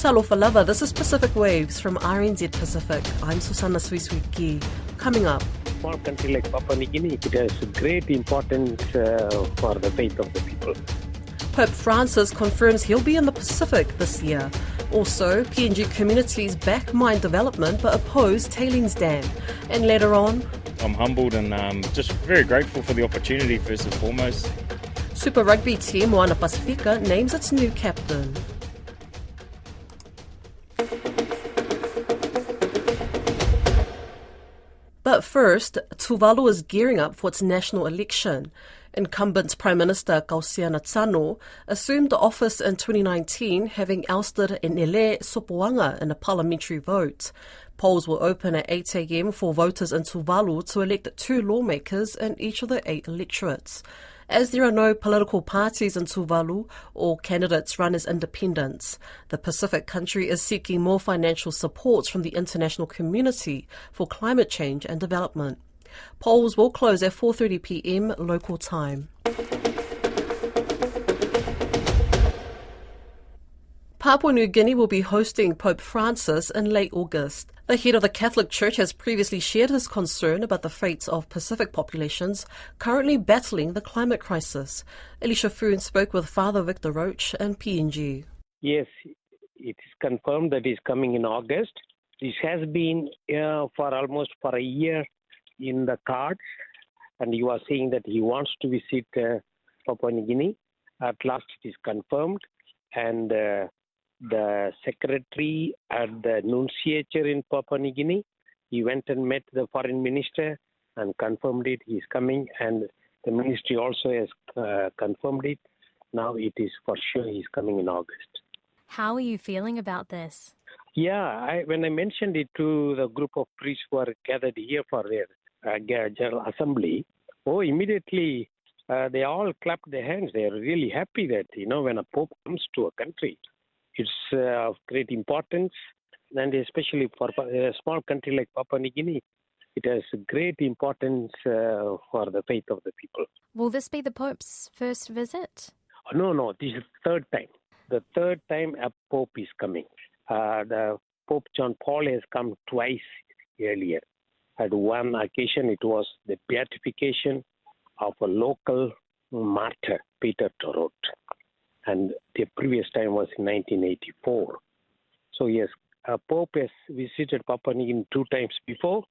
Talofa lava, this is Pacific Waves from RNZ Pacific. I'm Susanna Swiswiki. Coming up. Small country like Papua New Guinea, it has great importance for the faith of the people. Pope Francis confirms he'll be in the Pacific this year. Also, PNG communities back mine development but oppose tailings dam. And later on, I'm humbled and just very grateful for the opportunity, first and foremost. Super Rugby team Moana Pasifika names its new captain. But first, Tuvalu is gearing up for its national election. Incumbent Prime Minister Kausiana Tsano assumed the office in 2019, having ousted Enele Sopoanga in a parliamentary vote. Polls will open at 8 a.m. for voters in Tuvalu to elect 2 lawmakers in each of the 8 electorates. As there are no political parties in Tuvalu, all candidates run as independents. The Pacific country is seeking more financial support from the international community for climate change and development. Polls will close at 4:30 p.m. local time. Papua New Guinea will be hosting Pope Francis in late August. The head of the Catholic Church has previously shared his concern about the fates of Pacific populations currently battling the climate crisis. Elisha Foon spoke with Father Victor Roach in PNG. Yes, it is confirmed that he's coming in August. This has been for almost a year in the cards, and he was saying that he wants to visit Papua New Guinea. At last it is confirmed, and the secretary at the nunciature in Papua New Guinea, he went and met the foreign minister and confirmed it. He's coming, and the ministry also has confirmed it. Now it is for sure he's coming in August. How are you feeling about this? Yeah, when I mentioned it to the group of priests who are gathered here for their general assembly, immediately they all clapped their hands. They are really happy that, when a pope comes to a country, it's of great importance, and especially for a small country like Papua New Guinea, it has great importance for the faith of the people. Will this be the Pope's first visit? No, this is the third time. The third time a Pope is coming. The Pope John Paul has come twice earlier. At one occasion, it was the beatification of a local martyr, Peter Torot. And the previous time was in 1984. So yes, a Pope has visited Papua New Guinea 2 times before.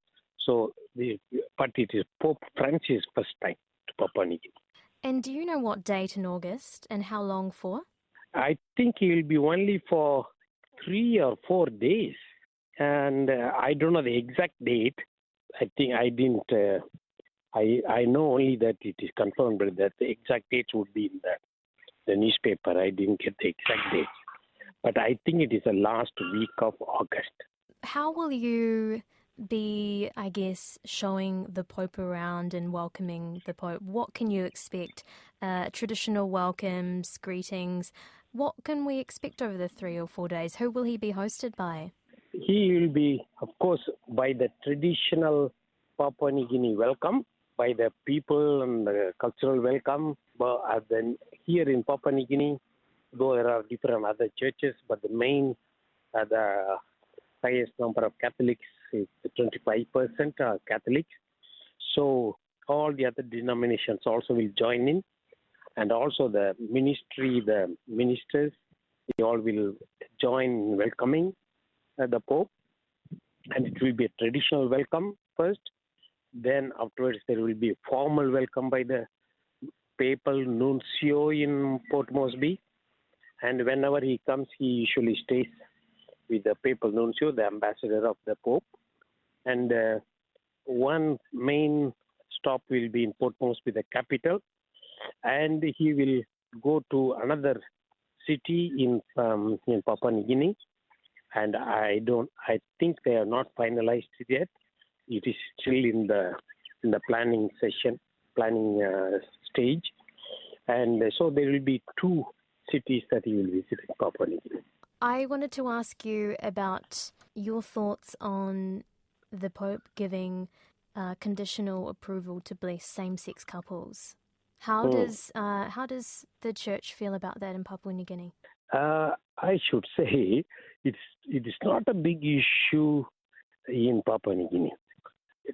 But it is Pope Francis' first time to Papua New Guinea. And do you know what date in August and how long for? I think he will be only for 3 or 4 days. And I don't know the exact date. I think I didn't. I know only that it is confirmed, but that the exact date would be in the newspaper. I didn't get the exact date. But I think it is the last week of August. How will you be, showing the Pope around and welcoming the Pope? What can you expect? Traditional welcomes, greetings. What can we expect over the 3 or 4 days? Who will he be hosted by? He will be, of course, by the traditional Papua New Guinea welcome, by the people and the cultural welcome. But then here in Papua New Guinea, though there are different other churches, but the main, the highest number of Catholics is 25% are Catholics. So all the other denominations also will join in. And also the ministry, the ministers, they all will join in welcoming the Pope. And it will be a traditional welcome first. Then afterwards there will be a formal welcome by the papal nuncio in Port Moresby. And whenever he comes, he usually stays with the papal nuncio, the ambassador of the Pope. And one main stop will be in Port Moresby, the capital. And he will go to another city in Papua New Guinea. And I think they are not finalized yet. It is still in the planning stage. And so there will be 2 cities that he will visit in Papua New Guinea. I wanted to ask you about your thoughts on the Pope giving conditional approval to bless same-sex couples. How does the Church feel about that in Papua New Guinea? I should say it is not a big issue in Papua New Guinea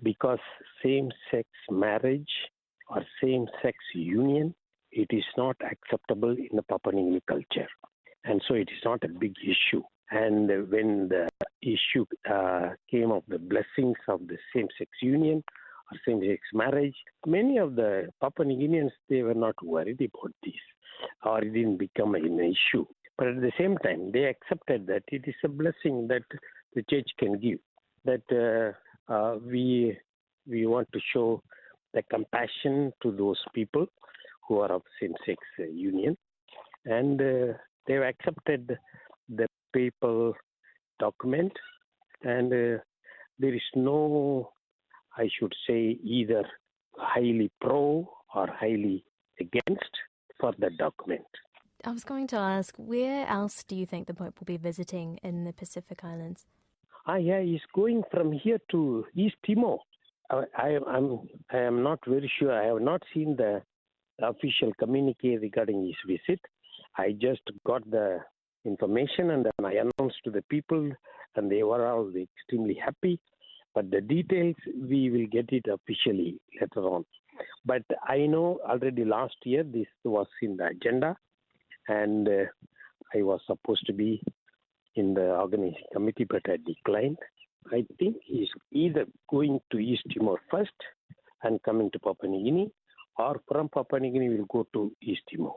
because same-sex marriage or same-sex union, it is not acceptable in the Papua New Guinea culture. And so it is not a big issue. And when the issue came of the blessings of the same-sex union or same-sex marriage, many of the Papua New Guineans, they were not worried about this, or it didn't become an issue. But at the same time, they accepted that it is a blessing that the church can give, that we want to show the compassion to those people who are of same-sex union. And they've accepted the papal document, and there is no, I should say, either highly pro or highly against for the document. I was going to ask, where else do you think the Pope will be visiting in the Pacific Islands? Yeah, he's going from here to East Timor. I am not very sure. I have not seen the official communique regarding his visit. I just got the information and then I announced to the people, and they were all extremely happy. But the details, we will get it officially later on. But I know already last year this was in the agenda, and I was supposed to be in the organizing committee, but I declined. I think he's either going to East Timor first and coming to Papua New Guinea, or from Papua New Guinea will go to East Timor.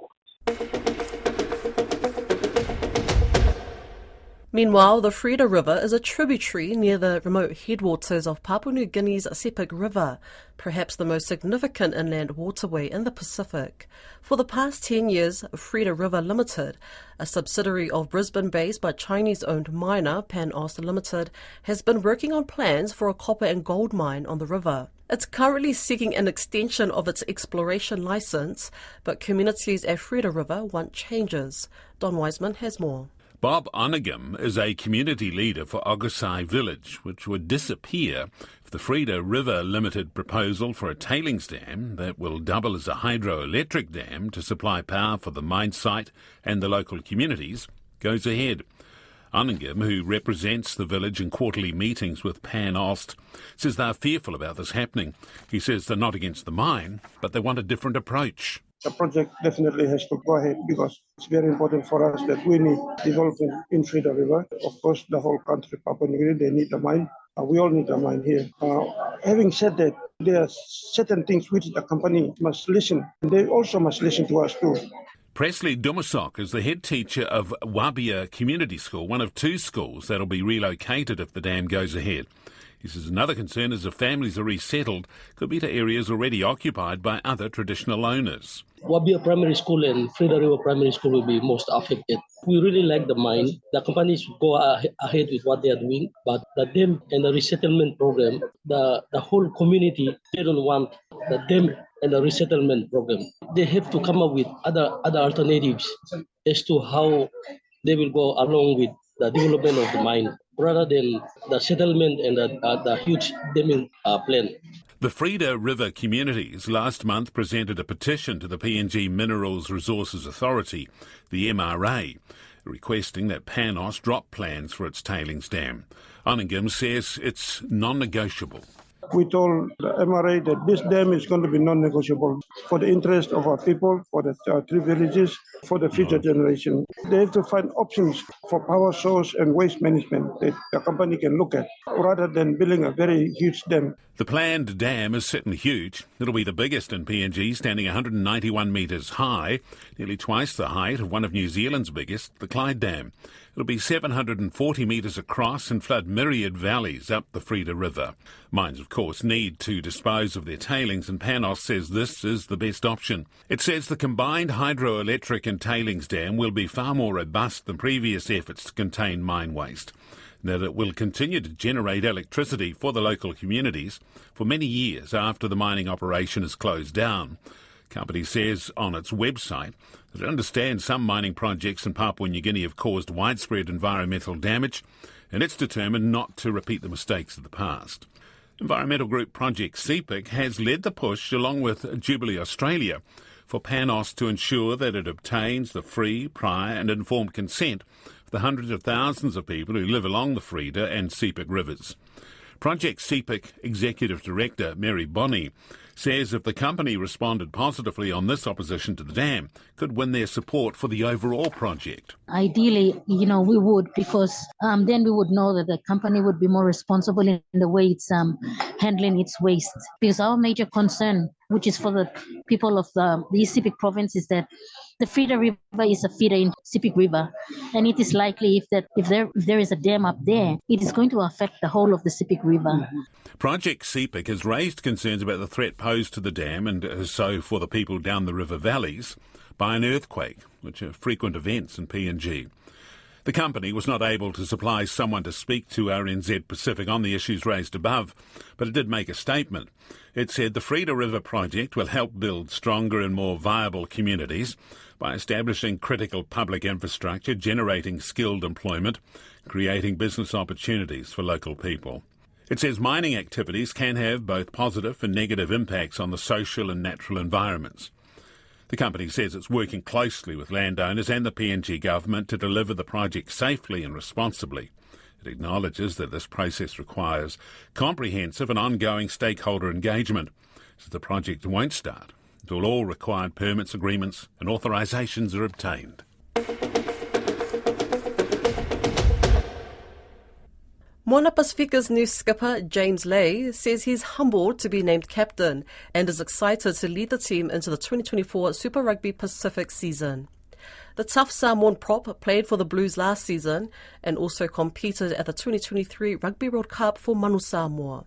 Meanwhile, the Freda River is a tributary near the remote headwaters of Papua New Guinea's Sepik River, perhaps the most significant inland waterway in the Pacific. For the past 10 years, Freda River Limited, a subsidiary of Brisbane-based but Chinese-owned miner PanAust Limited, has been working on plans for a copper and gold mine on the river. It's currently seeking an extension of its exploration licence, but communities at Freda River want changes. Don Wiseman has more. Bob Onigam is a community leader for Ogusai Village, which would disappear if the Freda River Limited proposal for a tailings dam that will double as a hydroelectric dam to supply power for the mine site and the local communities goes ahead. Onigam, who represents the village in quarterly meetings with PanAust, says they're fearful about this happening. He says they're not against the mine, but they want a different approach. The project definitely has to go ahead because it's very important for us that we need development in Freda River. Of course, the whole country, Papua New Guinea, they need a mine. We all need a mine here. Having said that, there are certain things which the company must listen. They also must listen to us too. Presley Dumasok is the head teacher of Wabia Community School, one of 2 schools that'll be relocated if the dam goes ahead. He says another concern is if families are resettled, could be to areas already occupied by other traditional owners. Wabia Primary School and Freda River Primary School will be most affected. We really like the mine. The companies should go ahead with what they are doing, but the dam and the resettlement program, the whole community, they don't want the dam and the resettlement program. They have to come up with other alternatives as to how they will go along with the development of the mine, rather than the settlement and the huge damming plan. The Freda River communities last month presented a petition to the PNG Minerals Resources Authority, the MRA, requesting that PanAust drop plans for its tailings dam. Onigam says it's non-negotiable. We told the MRA that this dam is going to be non-negotiable for the interest of our people, for the 3 villages, for the future generation. They have to find options for power source and waste management that the company can look at, rather than building a very huge dam. The planned dam is sitting huge. It'll be the biggest in PNG, standing 191 metres high, nearly twice the height of one of New Zealand's biggest, the Clyde Dam. It'll be 740 metres across and flood myriad valleys up the Freda River. Mines, of course, need to dispose of their tailings, and PanAust says this is the best option. It says the combined hydroelectric and tailings dam will be far more robust than previous efforts to contain mine waste, that it will continue to generate electricity for the local communities for many years after the mining operation is closed down. The company says on its website that it understands some mining projects in Papua New Guinea have caused widespread environmental damage, and it's determined not to repeat the mistakes of the past. Environmental group Project CPIC has led the push, along with Jubilee Australia, for PanAust to ensure that it obtains the free, prior and informed consent of the hundreds of thousands of people who live along the Freda and Sepik rivers. Project Sepik Executive Director Mary Bonney says if the company responded positively on this opposition to the dam, could win their support for the overall project. Ideally, we would, because then we would know that the company would be more responsible in the way it's handling its waste. Because our major concern, which is for the people of the East Sepik province, is that the Freda River is a feeder in Sepik River, and it is likely if there is a dam up there, it is going to affect the whole of the Sepik River. Project Sepik has raised concerns about the threat posed to the dam and so for the people down the river valleys by an earthquake, which are frequent events in PNG. The company was not able to supply someone to speak to RNZ Pacific on the issues raised above, but it did make a statement. It said the Freda River project will help build stronger and more viable communities by establishing critical public infrastructure, generating skilled employment, creating business opportunities for local people. It says mining activities can have both positive and negative impacts on the social and natural environments. The company says it's working closely with landowners and the PNG government to deliver the project safely and responsibly. It acknowledges that this process requires comprehensive and ongoing stakeholder engagement, so the project won't start until all required permits, agreements and authorisations are obtained. Moana Pasifika's new skipper, James Lay, says he's humbled to be named captain and is excited to lead the team into the 2024 Super Rugby Pacific season. The tough Samoan prop played for the Blues last season and also competed at the 2023 Rugby World Cup for Manu Samoa.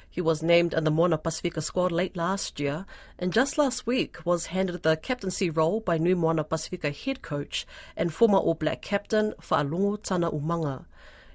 He was named in the Moana Pasifika squad late last year and just last week was handed the captaincy role by new Moana Pasifika head coach and former All Black captain Fa'alongo Tana Umanga.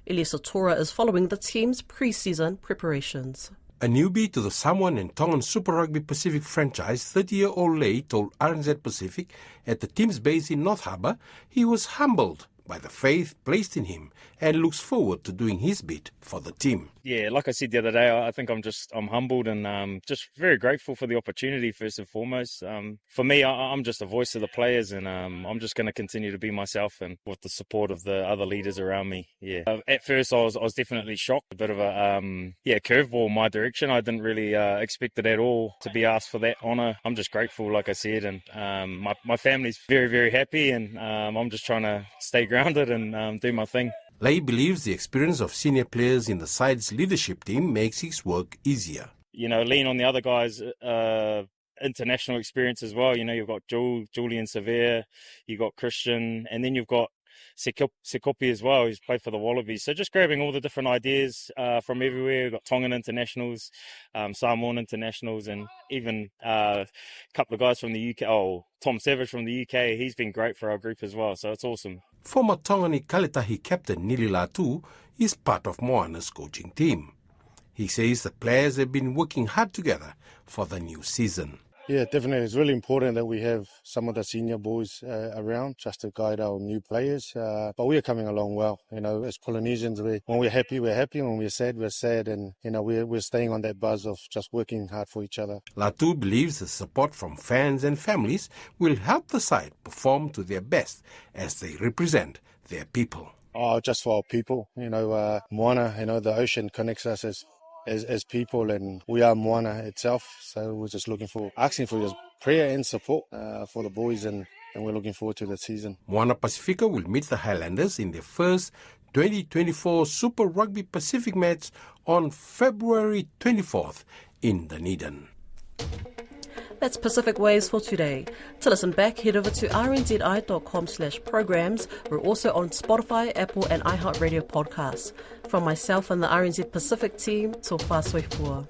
Elisa Tora is following the team's pre-season preparations. A newbie to the Samoan and Tongan Super Rugby Pacific franchise, 30-year-old Lay told RNZ Pacific at the team's base in North Harbour he was humbled by the faith placed in him and looks forward to doing his bit for the team. Yeah, like I said the other day, I think I'm humbled and just very grateful for the opportunity first and foremost. For me, I'm just a voice of the players and I'm just going to continue to be myself and with the support of the other leaders around me. Yeah, at first I was definitely shocked, a bit of a curveball in my direction. I didn't really expect it at all to be asked for that honour. I'm just grateful, like I said, and my family's very, very happy and I'm just trying to stay grounded and do my thing. Lay believes the experience of senior players in the side's leadership team makes his work easier. Lean on the other guys' international experience as well. You've got Julian Severe, you've got Christian, and then you've got Sekopi as well, who's played for the Wallabies. So just grabbing all the different ideas from everywhere. We've got Tongan internationals, Samoan internationals, and even a couple of guys from the UK. Tom Savage from the UK, he's been great for our group as well, so it's awesome. Former Tongani Kaletahi captain Nili Latu is part of Moana's coaching team. He says the players have been working hard together for the new season. Yeah, definitely. It's really important that we have some of the senior boys around just to guide our new players. But we are coming along well. As Polynesians, when we're happy, we're happy. When we're sad, we're sad. And, we're staying on that buzz of just working hard for each other. Latu believes the support from fans and families will help the side perform to their best as they represent their people. Just for our people. Moana, the ocean connects us as people, and we are Moana itself, so we're just asking for your prayer and support for the boys, and we're looking forward to the season. Moana Pasifika will meet the Highlanders in their first 2024 Super Rugby Pacific match on February 24th in Dunedin. That's Pacific Waves for today. To listen back, head over to rnzi.com/programs. We're also on Spotify, Apple and iHeartRadio podcasts. From myself and the RNZ Pacific team, tō whāsoifua.